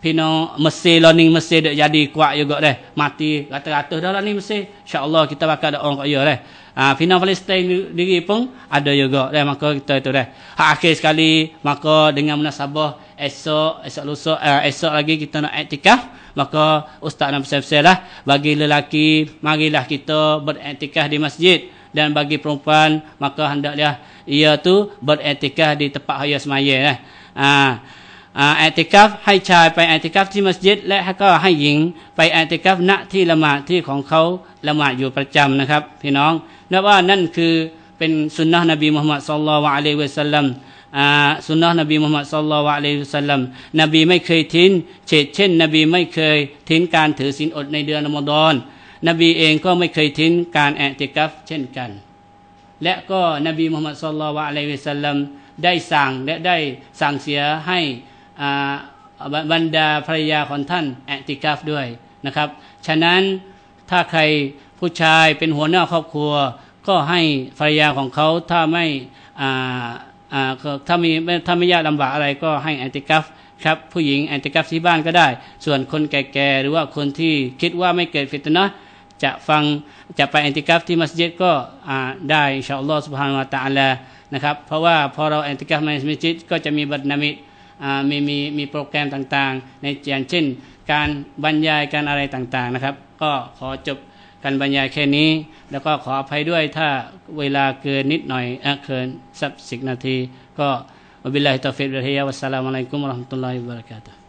พี่น้องMesir learning Mesir dak jadi kuat juga dah mati rata-rata dah lah ni Mesir insya-Allah kita bakal doa kat dia dahพี่น้องPalestin diri pun ada juga dah maka kita itu dah akhir sekali maka dengan munasabah esok lagi kita nak iktikaf. Maka ustaz nak pesan-pesan lah bagi lelaki marilah kita beriktikaf di masjid dan bagi perempuan maka hendaklah ia tu beriktikaf di tempat haya semaya iktikaf ให้ชายไปiktikafที่มัสยิดและก็ให้หญิงไปiktikafณที่ละหมาดที่ของเขาละหมาดอยู่ประจำนะครับพี่น้องนับว่านั่นคือเป็นสุนนะห์นบีมุฮัมมัดศ็อลลัลลอฮุอะลัยฮิวะซัลลัม สุนนะนบีมุฮัมมัดศ็อลลัลลอฮุอะลัยฮิวะซัลลัมนบีไม่เคยทิ้งเช่นนบีไม่เคยทิ้งการถือศีลอดในเดือนรอมฎอนนบีเองก็ไม่เคยทิ้งการอิอ์ติกัฟเช่นกันและก็นบีมุฮัมมัดศ็อลลัลลอฮุอะลัยฮิวะซัลลัมได้สั่งและได้สั่งเสียให้บรรดาภรรยาของท่านอิอ์ติกัฟด้วยนะครับฉะนั้นถ้าใครผู้ชายเป็นหัวหน้าครอบครัวก็ให้ภรรยาของเขาถ้าไม่ยากลำบากอะไรก็ให้อิอ์ติกัฟครับผู้หญิงอิอ์ติกัฟที่บ้านก็ได้ส่วนคนแก่ๆหรือว่าคนที่คิดว่าไม่เกิดฟิตนะห์จะไปอิอ์ติกัฟที่มัสยิดก็ได้อินชาอัลลอฮฺซุบฮานะฮูวะตะอาลานะครับเพราะว่าพอเราอิอ์ติกัฟในมัสยิดก็จะมีบัตรนามิดมีโปรแกรมต่างๆในอย่างเช่นการบรรยายการอะไรต่างๆนะครับก็ขอจบการบรรยายแค่นี้แล้วก็ขออภัยด้วยถ้าเวลาเกินนิดหน่อยเกินสัก10 นาทีก็วะบิลลาฮิตตอฟิกวัลฮิดายะฮ์วัสสลามุอะลัยกุมวะเราะห์มะตุลลอฮิวะบะเราะกาตุฮ์